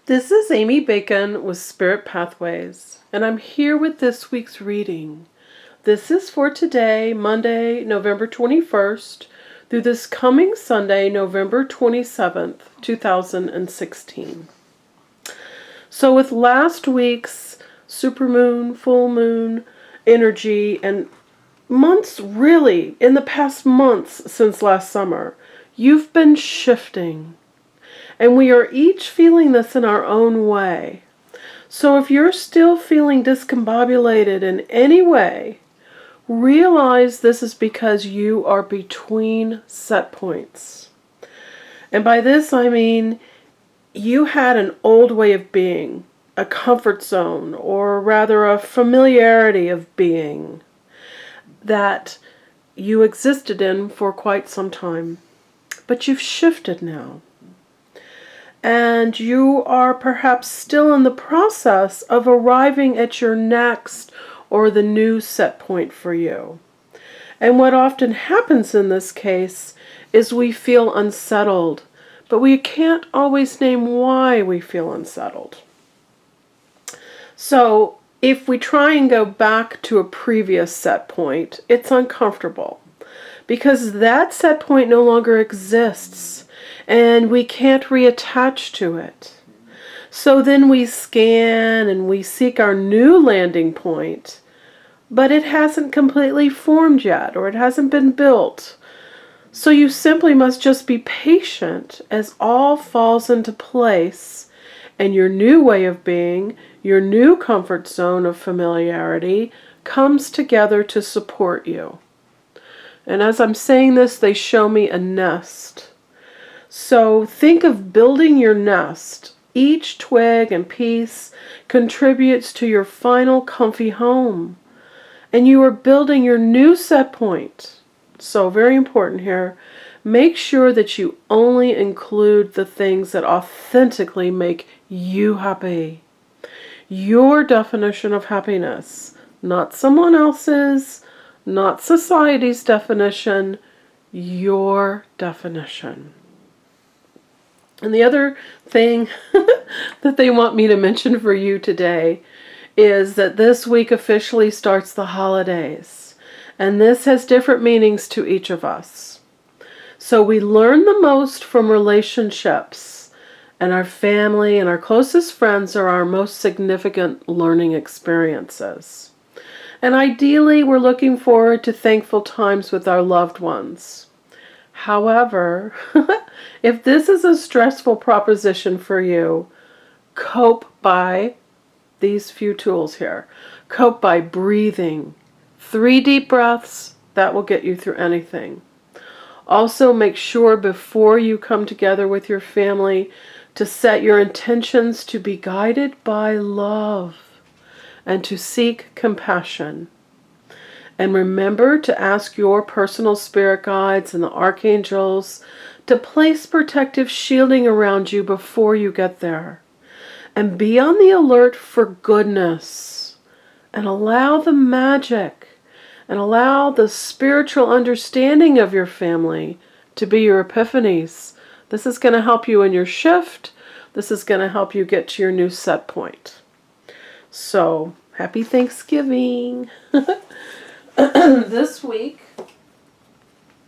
This is Amy Bacon with Spirit Pathways, and I'm here with this week's reading. This is for today, Monday, November 21st, through this coming Sunday, November 27th, 2016. So with last week's supermoon, full moon energy, and months really, in the past months since last summer, you've been shifting. And we are each feeling this in our own way. So if you're still feeling discombobulated in any way, realize this is because you are between set points. And by this I mean you had an old way of being, a comfort zone, or rather a familiarity of being that you existed in for quite some time. But you've shifted now. And you are perhaps still in the process of arriving at your next or the new set point for you. And what often happens in this case is we feel unsettled, but we can't always name why we feel unsettled. So if we try and go back to a previous set point, it's uncomfortable because that set point no longer exists. And we can't reattach to it. So then we scan and we seek our new landing point, but it hasn't completely formed yet, or it hasn't been built. So you simply must just be patient as all falls into place, and your new way of being, your new comfort zone of familiarity, comes together to support you. And as I'm saying this, they show me a nest. So think of building your nest. Each twig and piece contributes to your final comfy home. And you are building your new set point. So very important here. Make sure that you only include the things that authentically make you happy. Your definition of happiness, not someone else's, not society's definition, your definition. And the other thing that they want me to mention for you today is that this week officially starts the holidays. And this has different meanings to each of us. So we learn the most from relationships, and our family and our closest friends are our most significant learning experiences. And ideally, we're looking forward to thankful times with our loved ones. However, if this is a stressful proposition for you, cope by these few tools here. Cope by breathing. 3 deep breaths, that will get you through anything. Also, make sure before you come together with your family to set your intentions to be guided by love and to seek compassion. And remember to ask your personal spirit guides and the archangels to place protective shielding around you before you get there. And be on the alert for goodness. And allow the magic and allow the spiritual understanding of your family to be your epiphanies. This is going to help you in your shift. This is going to help you get to your new set point. So, happy Thanksgiving. This week,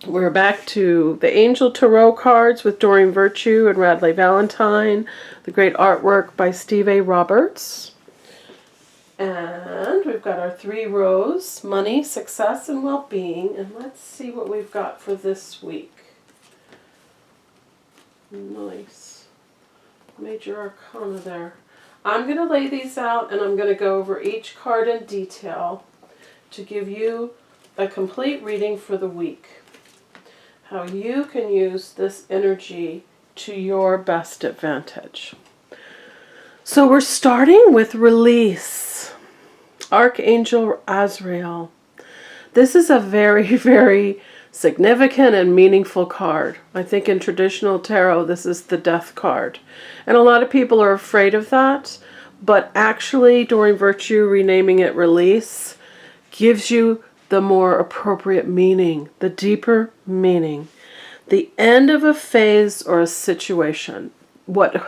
we're back to the Angel Tarot cards with Doreen Virtue and Radleigh Valentine, the great artwork by Steve A. Roberts. And we've got our 3 rows, money, success, and well-being. And let's see what we've got for this week. Nice. Major Arcana there. I'm going to lay these out and I'm going to go over each card in detail to give you a complete reading for the week. How you can use this energy to your best advantage. So we're starting with release. Archangel Azrael. This is a very, very significant and meaningful card. I think in traditional tarot this is the death card. And a lot of people are afraid of that. But actually Doreen Virtue renaming it release gives you the more appropriate meaning, the deeper meaning. The end of a phase or a situation. what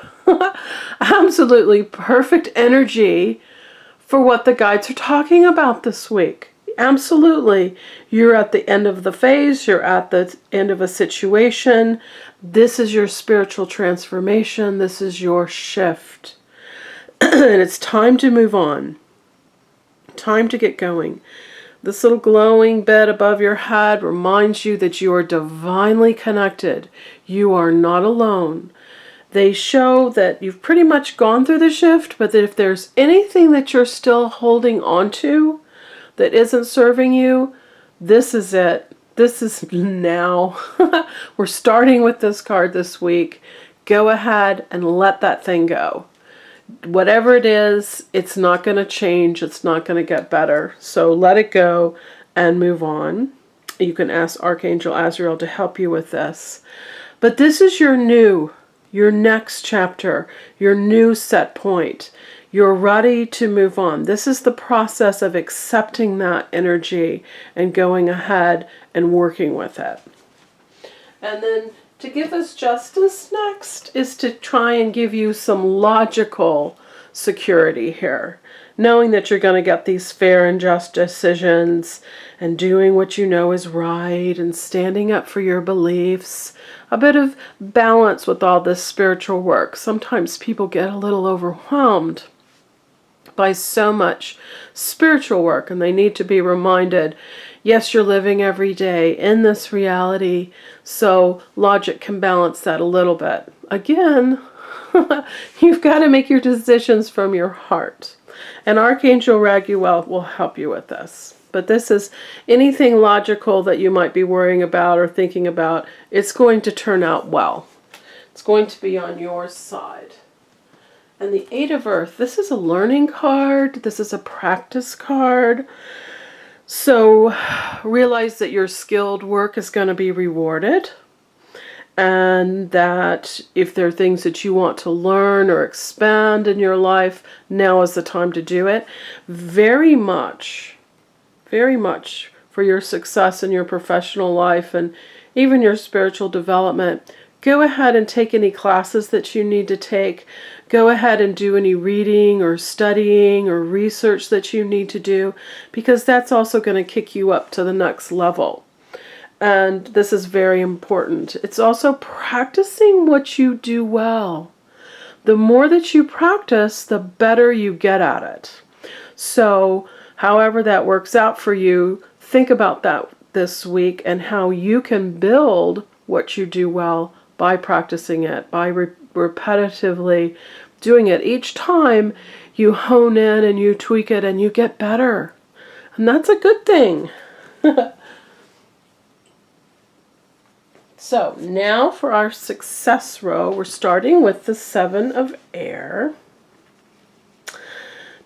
absolutely perfect energy for what the guides are talking about this week. Absolutely. You're at the end of the phase. You're at the end of a situation. This is your spiritual transformation. This is your shift. And it's time to move on. Time to get going. This little glowing bed above your head reminds you that you are divinely connected. You are not alone. They show that you've pretty much gone through the shift, but that if there's anything that you're still holding on to that isn't serving you, this is it. This is now. We're starting with this card this week. Go ahead and let that thing go. Whatever it is, it's not going to change. It's not going to get better. So let it go and move on. You can ask Archangel Azrael to help you with this. But this is your next chapter, your new set point. You're ready to move on. This is the process of accepting that energy and going ahead and working with it. And then to give us justice next is to try and give you some logical security here. Knowing that you're going to get these fair and just decisions and doing what you know is right and standing up for your beliefs. A bit of balance with all this spiritual work. Sometimes people get a little overwhelmed by so much spiritual work and they need to be reminded, yes, you're living every day in this reality, so logic can balance that a little bit. Again, you've got to make your decisions from your heart. And Archangel Raguel will help you with this. But this is anything logical that you might be worrying about or thinking about, it's going to turn out well. It's going to be on your side. And the Eight of Earth, this is a learning card. This is a practice card. So realize that your skilled work is going to be rewarded. And that if there are things that you want to learn or expand in your life, now is the time to do it. Very much for your success in your professional life and even your spiritual development. Go ahead and take any classes that you need to take. Go ahead and do any reading or studying or research that you need to do, because that's also going to kick you up to the next level. And this is very important. It's also practicing what you do well. The more that you practice, the better you get at it. So, however that works out for you, think about that this week and how you can build what you do well by practicing it, by repetitively doing it. Each time you hone in and you tweak it and you get better. And that's a good thing. So now for our success row, we're starting with the Seven of Air.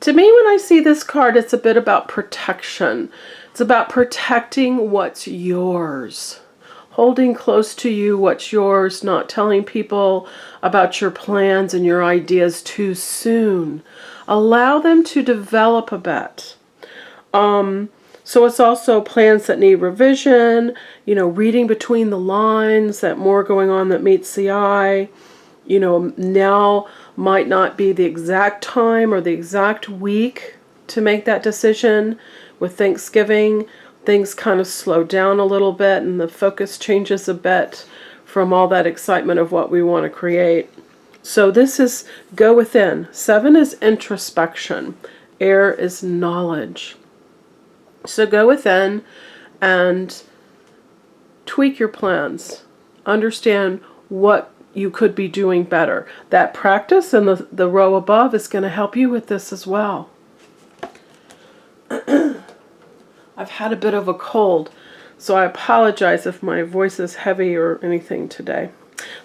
To me, when I see this card, it's a bit about protection. It's about protecting what's yours. Holding close to you what's yours, not telling people about your plans and your ideas too soon. Allow them to develop a bit. So it's also plans that need revision, reading between the lines, that more going on that meets the eye. Now might not be the exact time or the exact week to make that decision. With Thanksgiving, things kind of slow down a little bit and the focus changes a bit from all that excitement of what we want to create. So this is go within. 7 is introspection. Air is knowledge. So go within and tweak your plans. Understand what you could be doing better. That practice in the row above is going to help you with this as well. I've had a bit of a cold, so I apologize if my voice is heavy or anything today.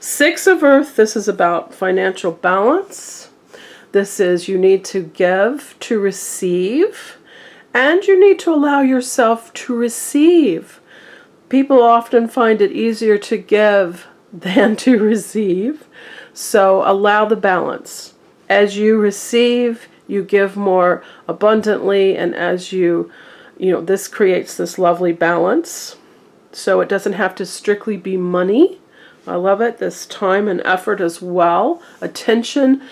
6 of Earth, this is about financial balance. This is you need to give to receive, and you need to allow yourself to receive. People often find it easier to give than to receive, so allow the balance. As you receive, you give more abundantly, and as this creates this lovely balance. So it doesn't have to strictly be money. I love it. This time and effort as well. Attention.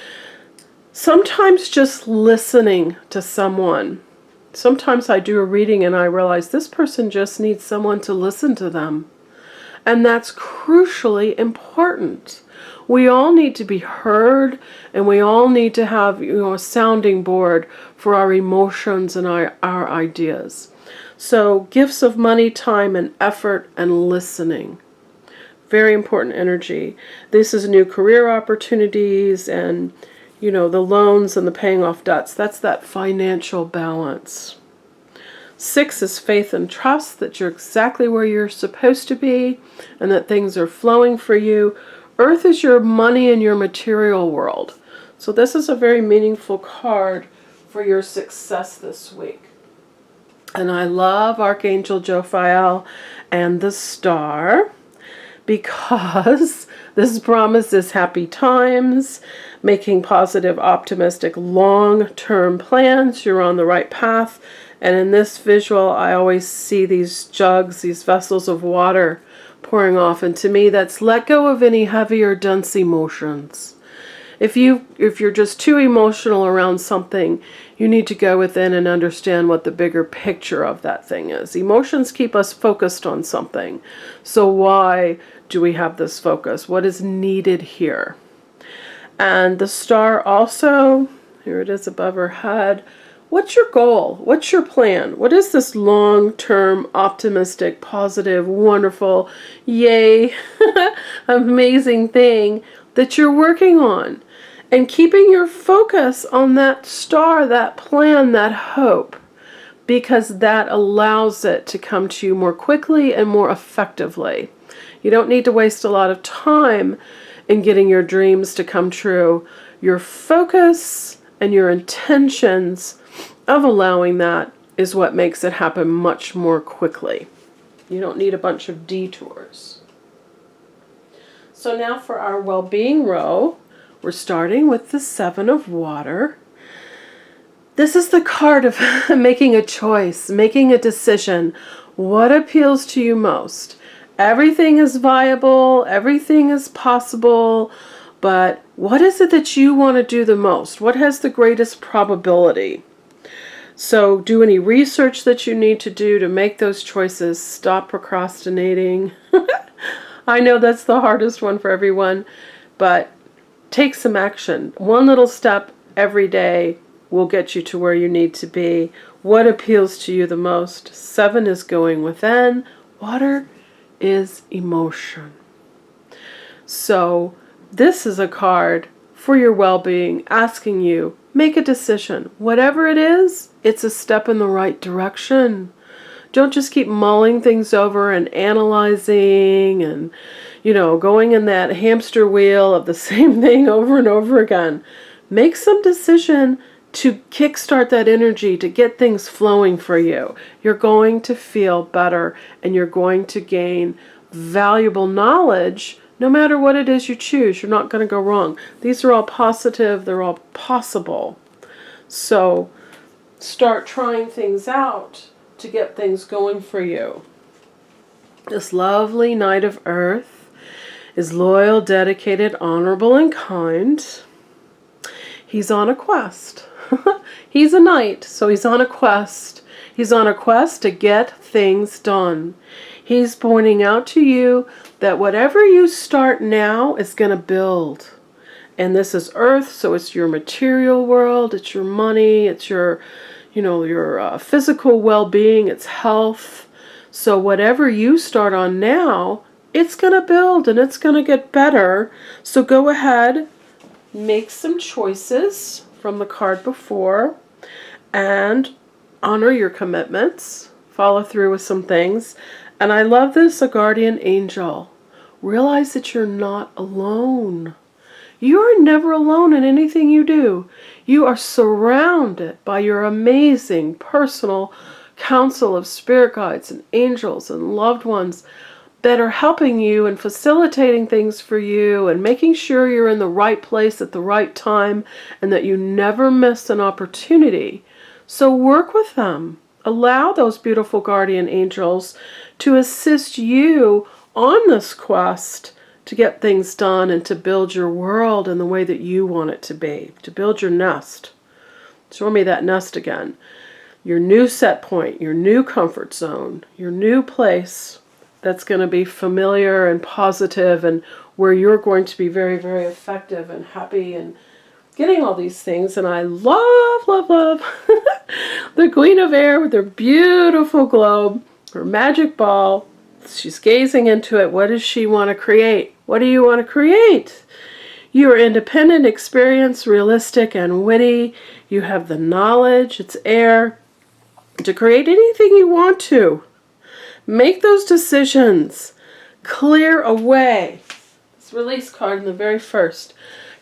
Sometimes just listening to someone. Sometimes I do a reading and I realize this person just needs someone to listen to them. And that's crucially important. We all need to be heard, and we all need to have, a sounding board for our emotions and our ideas. So gifts of money, time, and effort, and listening. Very important energy. This is new career opportunities and, the loans and the paying off debts. That's that financial balance. 6 is faith and trust that you're exactly where you're supposed to be and that things are flowing for you. Earth is your money and your material world. So this is a very meaningful card for your success this week. And I love Archangel Jophiel and the star because this promises happy times, making positive, optimistic, long-term plans. You're on the right path. And in this visual, I always see these jugs, these vessels of water pouring off. And to me, that's let go of any heavy or dense emotions. If you're just too emotional around something, you need to go within and understand what the bigger picture of that thing is. Emotions keep us focused on something. So why do we have this focus? What is needed here? And the star also, here it is above her head. What's your goal? What's your plan? What is this long-term, optimistic, positive, wonderful, yay, amazing thing that you're working on? And keeping your focus on that star, that plan, that hope, because that allows it to come to you more quickly and more effectively. You don't need to waste a lot of time in getting your dreams to come true. Your focus and your intentions of allowing that is what makes it happen much more quickly. You don't need a bunch of detours. So now for our well-being row, we're starting with the 7 of water. This is the card of making a choice, making a decision. What appeals to you most? Everything is viable, everything is possible, but what is it that you want to do the most? What has the greatest probability? So do any research that you need to do to make those choices. Stop procrastinating. I know that's the hardest one for everyone, but take some action. One little step every day will get you to where you need to be. What appeals to you the most? 7 is going within. Water is emotion. So this is a card for your well-being, asking you, make a decision. Whatever it is, it's a step in the right direction. Don't just keep mulling things over and analyzing and, going in that hamster wheel of the same thing over and over again. Make some decision to kickstart that energy, to get things flowing for you. You're going to feel better and you're going to gain valuable knowledge no matter what it is you choose. You're not going to go wrong. These are all positive. They're all possible. So start trying things out to get things going for you. This lovely Knight of Earth is loyal, dedicated, honorable, and kind. He's on a quest. He's a knight, so he's on a quest. He's on a quest to get things done. He's pointing out to you that whatever you start now is going to build. And this is Earth, so it's your material world, it's your money, it's your physical well-being, it's health. So whatever you start on now, it's going to build and it's going to get better. So go ahead, make some choices from the card before and honor your commitments. Follow through with some things. And I love this, a guardian angel. Realize that you're not alone. You are never alone in anything you do. You are surrounded by your amazing personal council of spirit guides and angels and loved ones that are helping you and facilitating things for you and making sure you're in the right place at the right time and that you never miss an opportunity. So work with them. Allow those beautiful guardian angels to assist you on this quest to get things done and to build your world in the way that you want it to be, to build your nest. Show me that nest again. Your new set point, your new comfort zone, your new place that's going to be familiar and positive and where you're going to be very, very effective and happy and getting all these things. And I love, love, love the Queen of Air with her beautiful globe, her magic ball. She's gazing into it. What does she want to create? What do you want to create? You are independent, experienced, realistic, and witty. You have the knowledge, it's air, to create anything you want to. Make those decisions. Clear away. This release card in the very first.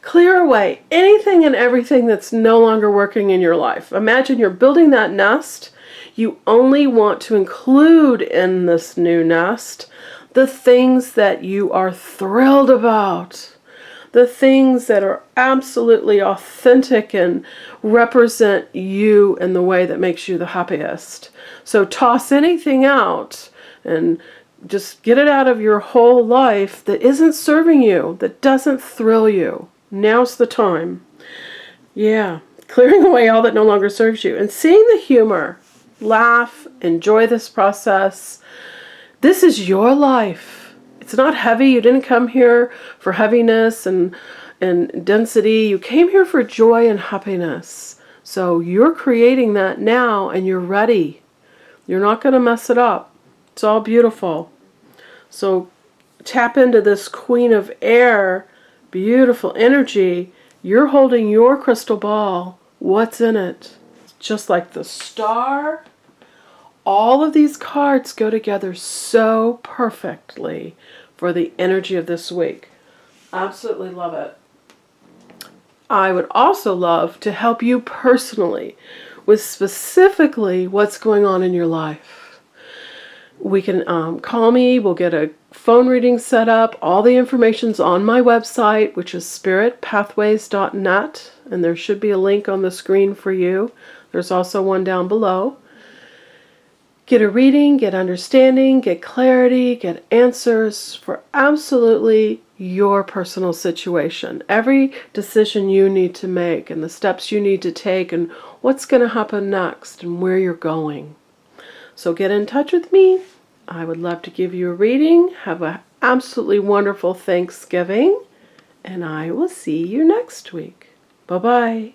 Clear away anything and everything that's no longer working in your life. Imagine you're building that nest. You only want to include in this new nest the things that you are thrilled about. The things that are absolutely authentic and represent you in the way that makes you the happiest. So toss anything out and just get it out of your whole life that isn't serving you, that doesn't thrill you. Now's the time. Yeah, clearing away all that no longer serves you and seeing the humor. Laugh, enjoy this process. This is your life. It's not heavy. You didn't come here for heaviness and density. You came here for joy and happiness. So you're creating that now and you're ready. You're not going to mess it up. It's all beautiful. So tap into this Queen of Air, beautiful energy. You're holding your crystal ball. What's in it? Just like the star. All of these cards go together so perfectly for the energy of this week. Absolutely love it. I would also love to help you personally with specifically what's going on in your life. We can call me. We'll get a phone reading set up. All the information's on my website, which is spiritpathways.net, and there should be a link on the screen for you. There's also one down below. Get a reading, get understanding, get clarity, get answers for absolutely your personal situation. Every decision you need to make and the steps you need to take and what's going to happen next and where you're going. So get in touch with me. I would love to give you a reading. Have an absolutely wonderful Thanksgiving. And I will see you next week. Bye-bye.